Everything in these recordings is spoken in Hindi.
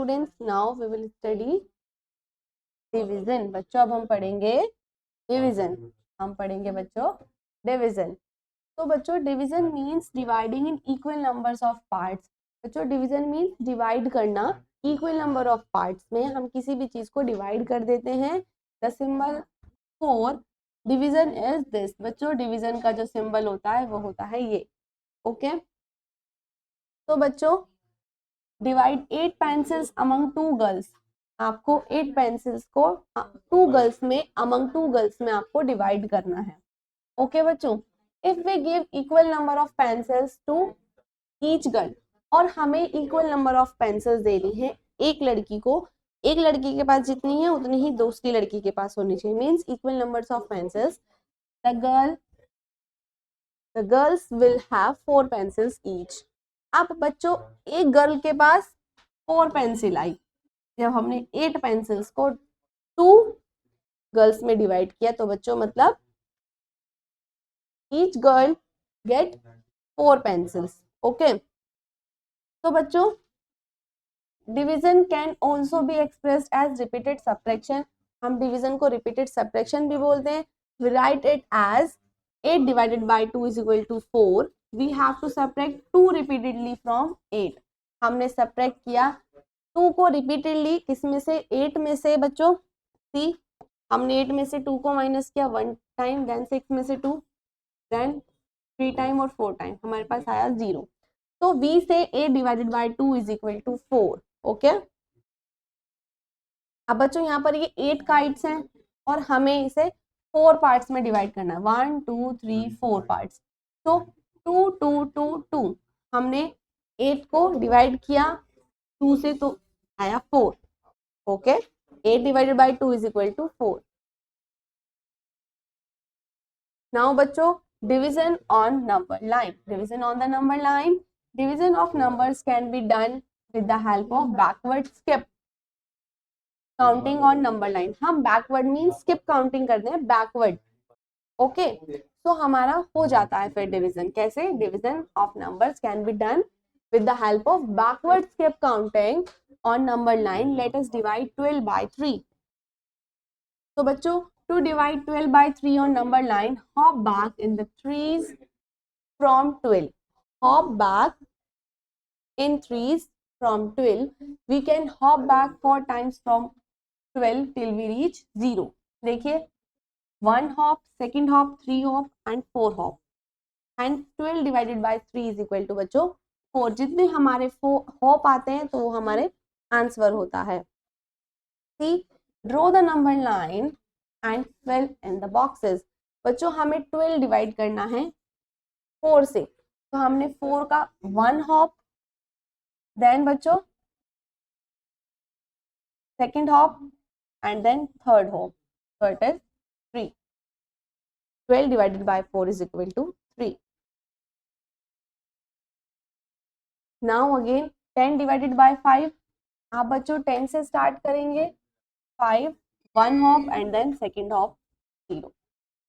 Students, now we will study division. बच्चों अब हम पढ़ेंगे डिवीजन, हम पढ़ेंगे बच्चों डिवीजन। तो बच्चों division means dividing in equal numbers of parts. बच्चों डिवीजन मीन्स डिवाइड करना इक्वल नंबर ऑफ पार्ट्स में, हम किसी भी चीज को डिवाइड कर देते हैं। The symbol for division is this. बच्चों डिवीजन का जो सिंबल होता है वो होता है ये। ओके तो बच्चों डिवाइड 8 पेंसिल्स अमंग 2 गर्ल्स। आपको 8 पेंसिल्स को 2 गर्ल्स में, अमंग 2 गर्ल्स में आपको डिवाइड करना है। ओके बच्चों, if we give equal number of pencils to each girl, और हमें इक्वल नंबर ऑफ पेंसिल्स देनी है एक लड़की को, एक लड़की के पास जितनी है उतनी ही दूसरी लड़की के पास होनी चाहिए, means equal numbers of pencils. The girls will have 4 pencils each. अब बच्चों एक गर्ल के पास 4 पेंसिल आई, जब हमने 8 पेंसिल्स को 2 गर्ल्स में डिवाइड किया तो बच्चों मतलब each girl get 4 pencils. Okay तो बच्चों division can also be expressed as repeated subtraction. हम डिवीजन को रिपीटेड सब्ट्रैक्शन भी बोलते हैं। We write it as 8 divided by 2 is equal to 4. We have to subtract 2 repeatedly from 8. हमने सब्ट्रैक्ट किया 2 को रिपीटेडली, किसमें से? 8 में से बच्चों। सी हमने 8 में से 2 को माइनस किया 1 टाइम, देन 6 में से 2, देन 3 टाइम और 4 टाइम, हमारे पास आया 0। तो v से 8 divided by 2 is equal to 4. Okay अब बच्चों यहाँ पर ये 8 काइट्स हैं और हमें इसे 4 पार्ट्स में डिवाइड करना है, 1 2 3 4 पार्ट्स। तो 2 2 2 2 हमने 8 को डिवाइड किया 2 से तो आया 4। Okay 8 divided by 2 is equal to 4। Now बच्चों division on number line. Division on the number line, division of numbers can be done with the help of backward skip counting on number line. हम बैकवर्ड मीन स्किप काउंटिंग करते हैं बैकवर्ड। ओके तो हमारा हो जाता है फिर डिवीजन। कैसे? Division of numbers can be done with the help of backward skip counting on number line. Let us divide 12 by 3। तो बच्चों to divide 12 by 3 on number line, hop back in the threes from 12. Hop back in threes from 12. We can hop back 4 times from 12 till we reach 0. देखिए 1 hop, second hop, 3 hop and 4 hop, and 12 divided by 3 is equal to बच्चों 4। जितने हमारे हॉप आते हैं तो वो हमारे आंसर होता है। See, draw the number line and fill in the boxes. बच्चों हमें 12 डिवाइड करना है 4 से, तो हमने 4 का 1 हॉप, देन बच्चों second hop and then third hop, so it is 3. 12 divided by 4 is equal to 3. Now again 10 divided by 5. आप बच्चों 10 से स्टार्ट करेंगे, 5 1 hop and then second hop 0.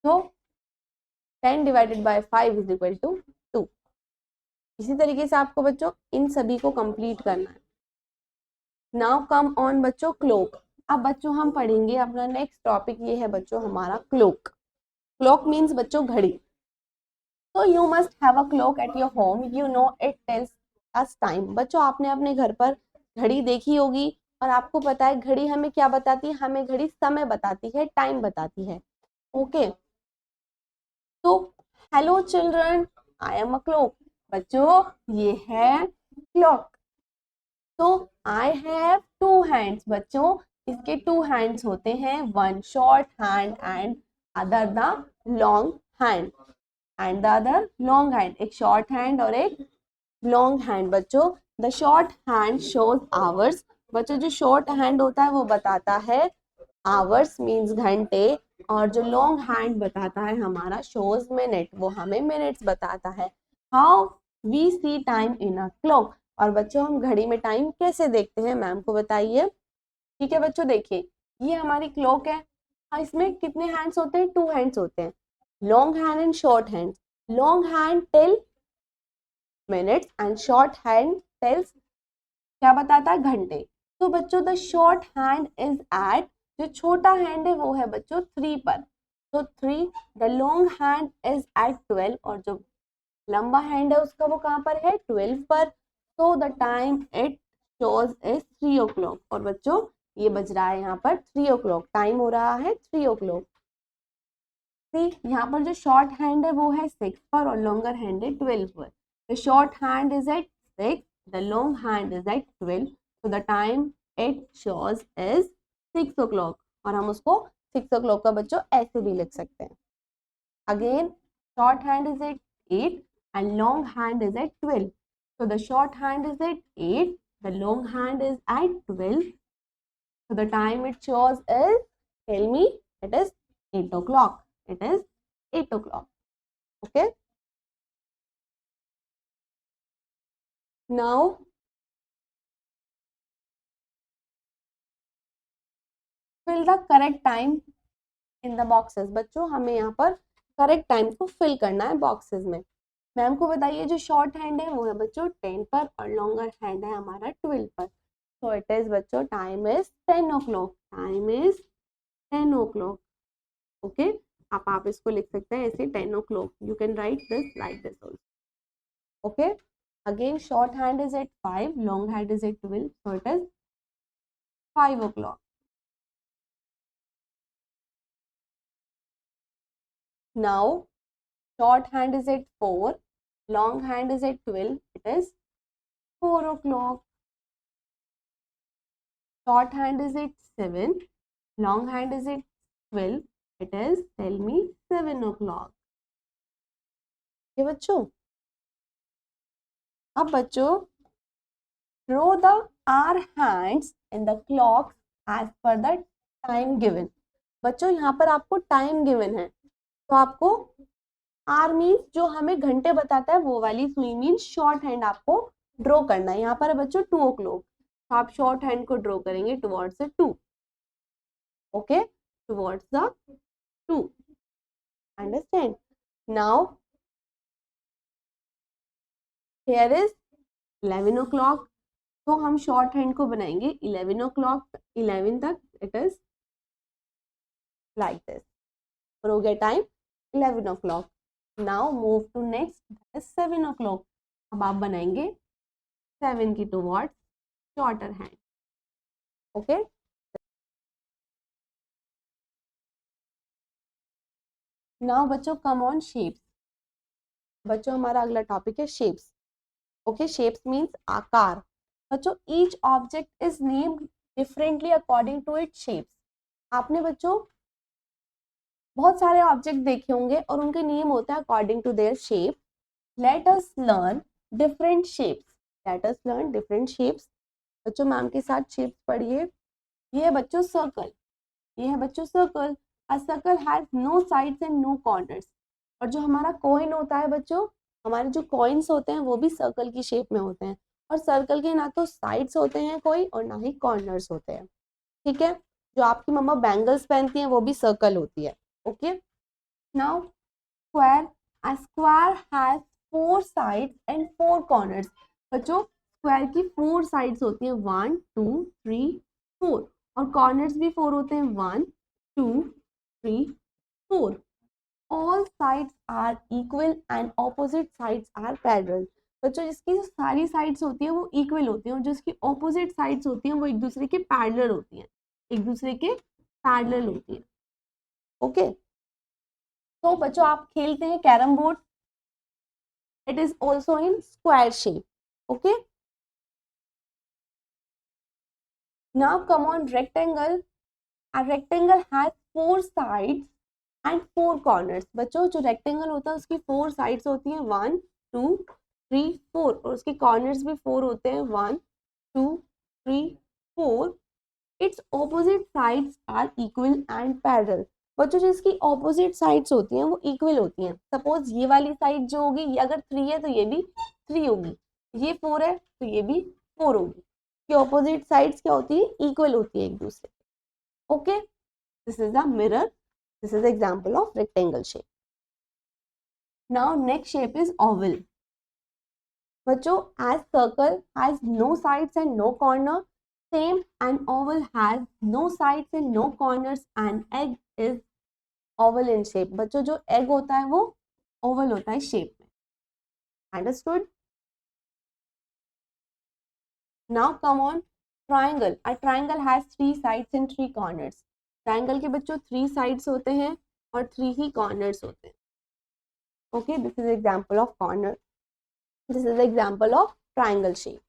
So 10 divided by 5 is equal to 2. इसी तरीके से आपको बच्चों इन सभी को कंप्लीट करना है। नाउ कम ऑन बच्चों क्लॉक। अब बच्चों हम पढ़ेंगे अपना नेक्स्ट टॉपिक, ये है बच्चों हमारा क्लॉक। क्लॉक मीन्स बच्चों घड़ी। तो you must have a clock at your home, you know it tells us time. बच्चों आपने अपने घर पर घड़ी देखी होगी और आपको पता है घड़ी हमें क्या बताती है? हमें घड़ी समय बताती है, टाइम बताती है। ओके तो hello children, I am a clock. बच्चों ये है क्लॉक। तो आई हैव 2 हैंड्स। बच्चों इसके 2 हैंड्स होते हैं, one short hand and other the long hand, and the other long hand. एक शॉर्ट हैंड और एक लॉन्ग हैंड। बच्चों the short hand shows hours. बच्चों जो शॉर्ट हैंड होता है वो बताता है आवर्स मीन्स घंटे, और जो लॉन्ग हैंड बताता है हमारा शोज मिनट, वो हमें मिनट्स बताता है। How we see time in a clock. और बच्चों हम घड़ी में टाइम कैसे देखते हैं, मैम को बताइए। ठीक है बच्चों देखिए ये हमारी क्लॉक है, इसमें कितने हैंड्स होते हैं? 2 हैंड्स होते हैं, long hand and short hand. Long hand tell minutes and short hand tells क्या बताता है? घंटे। तो बच्चों the short hand is at, जो छोटा हैंड है वो है बच्चों 3 पर, तो 3, the long hand is at 12, और जो लंबा हैंड है उसका वो कहाँ पर है 12 पर, so the time it shows is 3 o'clock, और बच्चों ये बज रहा है यहाँ पर 3 o'clock, टाइम हो रहा है 3 o'clock। सी यहाँ पर जो शॉर्ट हैंड है वो है 6 पर और लॉन्गर हैंड है 12 पर, the short hand is at 6, the long hand is at 12, so the time it shows is 6 o'clock, और हम उसको 6 o'clock का बच्चों ऐसे भी लिख सकते हैं। Again short hand is at 8 and long hand is at 12. So the short hand is at 8, the long hand is at 12. So the time it shows is, tell me, it is 8 o'clock. It is 8 o'clock. Okay. Now fill the correct time in the boxes. बच्चों हमें यहाँ पर करेक्ट टाइम को फिल करना है बॉक्सेस में। मैम को बताइए जो शॉर्ट हैंड है वो है बच्चों 10 पर और लॉन्गर हैंड है हमारा 12 पर, सो इट इज बच्चों time is 10 o'clock, time is 10 o'clock। Okay, आप इसको लिख सकते हैं ऐसे 10 o'clock, you can write this like this also. Okay, again short hand is at 5, long hand is at 12, so it is 5 o'clock। Now short hand is at 4, long hand is at 12, it is 4 o'clock। Short hand is at 7, long hand is at 12, it is, tell me, 7 o'clock। ये बच्चों, अब बच्चों draw the our hands in the clocks as per the time given। बच्चों यहाँ पर आपको टाइम गिवन है, तो आपको आर मीन्स जो हमें घंटे बताता है वो वाली सुई मीन्स शॉर्ट हैंड आपको ड्रॉ करना है। यहाँ पर है बच्चों 2 o'clock, तो आप शॉर्ट हैंड को ड्रॉ करेंगे towards the 2, okay, towards the 2, understand. Now here is 11 o'clock, तो हम शॉर्ट हैंड को बनाएंगे 11 o'clock, 11 तक, इट इज लाइक दिस, और हो गया time 11 o'clock। Now move to next, that is 7 o'clock, अब आप बनाएंगे 7 की towards shorter hand, okay. Now बच्चों कम ऑन शेप्स, बच्चों हमारा अगला टॉपिक है शेप्स। ओके, शेप्स मीन्स आकार। बच्चों each object is named differently according to its shapes. आपने बच्चों बहुत सारे ऑब्जेक्ट देखे होंगे और उनके नेम होते हैं according to their shape. Let us learn different shapes, let us learn different shapes. बच्चों मैम के साथ शेप्स पढ़िए। ये है बच्चों सर्कल, ये है बच्चों circle. A circle has no sides and no corners. और जो हमारा कॉइन होता है बच्चों, हमारे जो कॉइन्स होते हैं वो भी सर्कल की शेप में होते हैं, और सर्कल के ना तो साइड्स होते हैं कोई और ना ही कॉर्नर्स होते हैं, ठीक है। जो आपकी मम्मा बैंगल्स पहनती हैं वो भी सर्कल होती है, okay. Now square, a square has 4 sides and 4 corners. बच्चों स्क्वायर की 4 साइड्स होती हैं, 1 2 3 4, और कॉर्नर्स भी 4 होते हैं, 1 2 3 4। all sides are equal and opposite sides are parallel। बच्चों जिसकी जो सारी साइड्स होती है वो इक्वल होती हैं और जिसकी ऑपोजिट साइड्स होती हैं वो एक दूसरे के पैरेलल होती हैं, एक दूसरे के पैरेलल होती हैं, ओके। तो बच्चों आप खेलते हैं carrom board, it is also in square shape, okay. Now come on rectangle, a rectangle has 4 sides and 4 corners। बच्चों जो रेक्टेंगल होता है उसकी 4 साइड्स होती हैं, 1 2 3 4, और उसके कॉर्नर्स भी 4 होते हैं, 1 2 3 4। Its opposite sides are equal and parallel. बच्चों जिसकी ऑपोजिट साइड्स होती हैं वो इक्वल होती हैं। सपोज ये वाली साइड जो होगी ये अगर 3 है तो ये भी 3 होगी, ये 4 है तो ये भी 4 होगी। कि ऑपोजिट साइड्स क्या होती है, इक्वल होती है एक दूसरे, okay। This is the mirror, this is the example of rectangle shape। Now next shape is oval। बच्चों as circle has no sides and no corner, Same, an oval has no sides and no corners. An egg is oval in shape. बच्चों जो egg होता है वो oval होता है shape में. Understood? Now come on, triangle. A triangle has 3 sides and 3 corners. Triangle के बच्चों 3 sides होते हैं और 3 ही corners होते हैं. Okay, this is example of corner. This is example of triangle shape.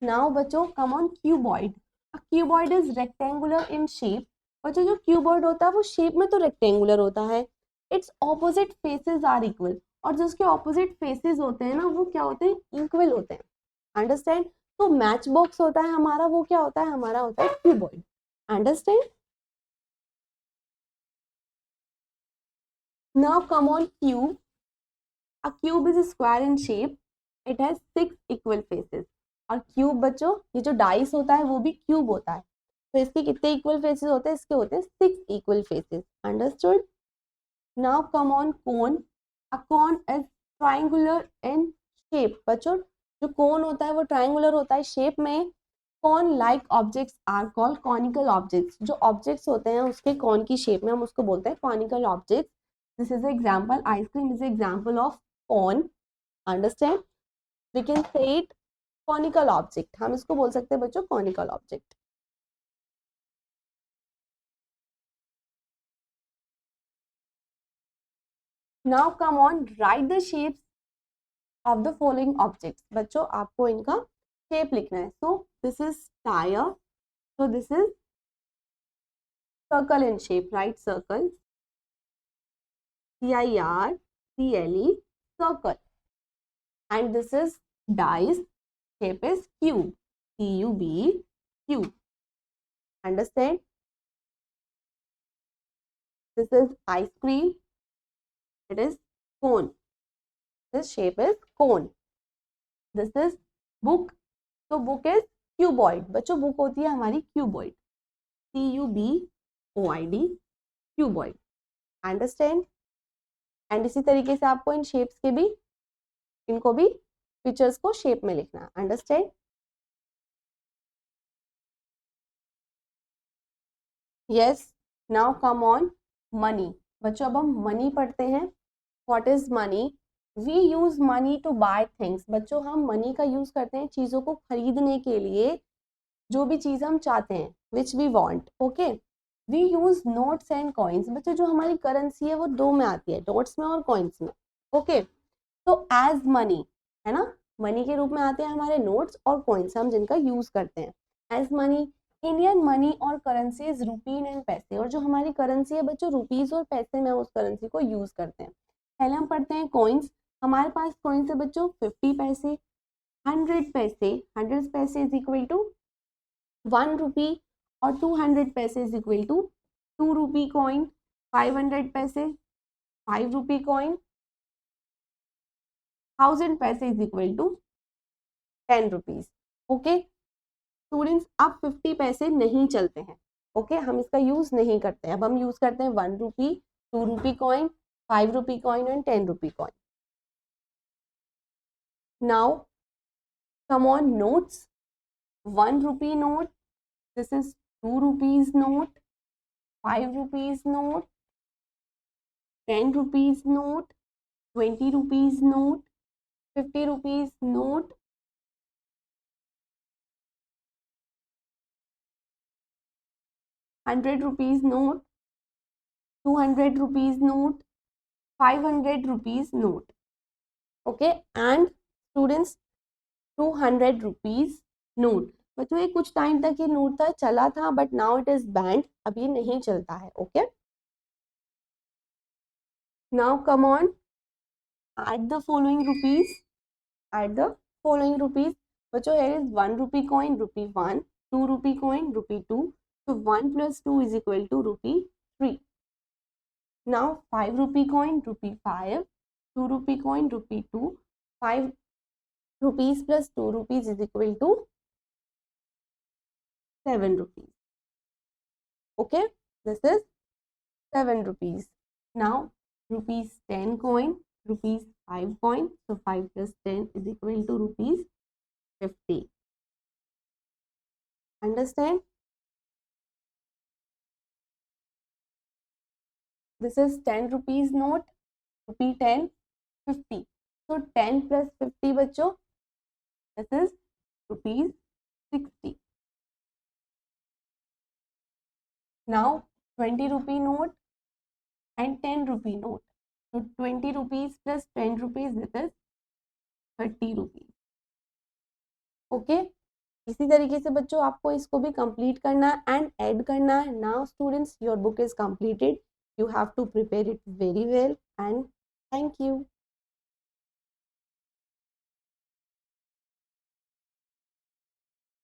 Now बच्चों come on, cuboid. A cuboid is rectangular in shape. बच्चों जो cuboid होता है वो shape में तो rectangular होता है. Its opposite faces are equal. और जो उसके opposite faces होते हैं ना वो क्या होते हैं? Equal होते हैं. Understand? तो मैच बॉक्स होता है हमारा, वो क्या होता है? हमारा होता है cuboid. Understand? Now come on cube. A cube is square in shape. It has 6 equal faces. और क्यूब बच्चों ये जो डाइस होता है वो भी क्यूब होता है. तो इसके कितने इक्वल फेसेस होते हैं? इसके होते हैं 6 equal faces. Understood? Now come on cone. A cone is triangular in shape. बच्चों जो कोन होता है वो ट्राइंगुलर होता है शेप में. Cone like objects are called conical objects. जो ऑब्जेक्ट्स होते हैं उसके कॉन की शेप में हम उसको बोलते हैं conical objects. This is example. Ice cream is example of cone. Understand? We can say it conical object. हम इसको बोल सकते हैं बच्चों conical object. Now come on, write the shapes of the following objects. बच्चों आपको इनका शेप लिखना है. So this is tyre. So this is circle in shape. Right, circle. CIRCLE, circle. And this is dice. Shape is cube. CUB, cube. Understand? This is ice cream. It is cone. This shape is cone. This is book. So book is cuboid. बच्चों book होती है हमारी cuboid. CUBOID, cuboid. Understand? And इसी तरीके से आपको इन शेप्स के भी, इनको भी पिक्चर्स को शेप में लिखना. Understand? Yes. Now come on money. बच्चों अब हम मनी पढ़ते हैं. What is money? We use money to buy things. बच्चों हम मनी का यूज करते हैं चीजों को खरीदने के लिए, जो भी चीज हम चाहते हैं, which we want. Okay. We use notes and coins. बच्चों जो हमारी करेंसी है वो दो में आती है, नोट्स में और कॉइन्स में. ओके. तो एज मनी है ना, मनी के रूप में आते हैं हमारे नोट्स और कॉइन्स, हम जिनका यूज करते हैं एज मनी. इंडियन मनी और करेंसीज रुपीन एंड पैसे. और जो हमारी करेंसी है बच्चों रुपीज और पैसे में उस करेंसी को यूज करते हैं. पहले हम पढ़ते हैं कॉइन्स. हमारे पास कॉइन्स है बच्चों 50 पैसे, 100 पैसे. 100 पैसे इज इक्वल टू 1 रुपी और 200 पैसे is equal to 2 rupee coin. 500 पैसे 5 रुपी कॉइन. 1000 पैसे is equal to 10 rupees. Okay students, अब 50 पैसे नहीं चलते हैं. ओके हम इसका यूज नहीं करते हैं. अब हम यूज करते हैं 1 रुपी, 2 rupee coin, 5 rupee coin and 10 rupee coin. Now come on notes. 1 rupee note. This is 2 rupees note, 5 rupees note, 10 rupees note, 20 rupees note, 50 rupees note, 100 rupees note, 200 rupees note, 500 rupees note. Okay, and students 200 rupees note. बच्चों ये कुछ टाइम तक ये नोट था, चला था, but now it is banned. अब ये नहीं चलता है. Okay now come on, add the following rupees. Add the following rupees. बच्चों here is 1 rupee coin, rupee 1, 2 rupee coin, rupee 2. So 1 plus 2 is equal to rupee 3. Now 5 rupee coin, rupee 5, 2 rupee coin, rupee 2, 5 rupees plus 2 rupees is equal to 7 rupees. Okay, this is 7 rupees. Now rupees 10 coin, rupees 5 coin. So 5 plus 10 is equal to rupees 50. Understand? This is 10 rupees note, rupee 10, 50. So 10 plus 50 बच्चों, this is rupees 60. Now 20 rupee note and 10 rupee note. So 20 rupees plus 10 rupees, this is 30 rupees. Okay? इसी तरीके से बच्चों आपको इसको भी कंप्लीट करना है एंड ऐड करना है. Now students, your book is completed. You have to prepare it very well, and thank you.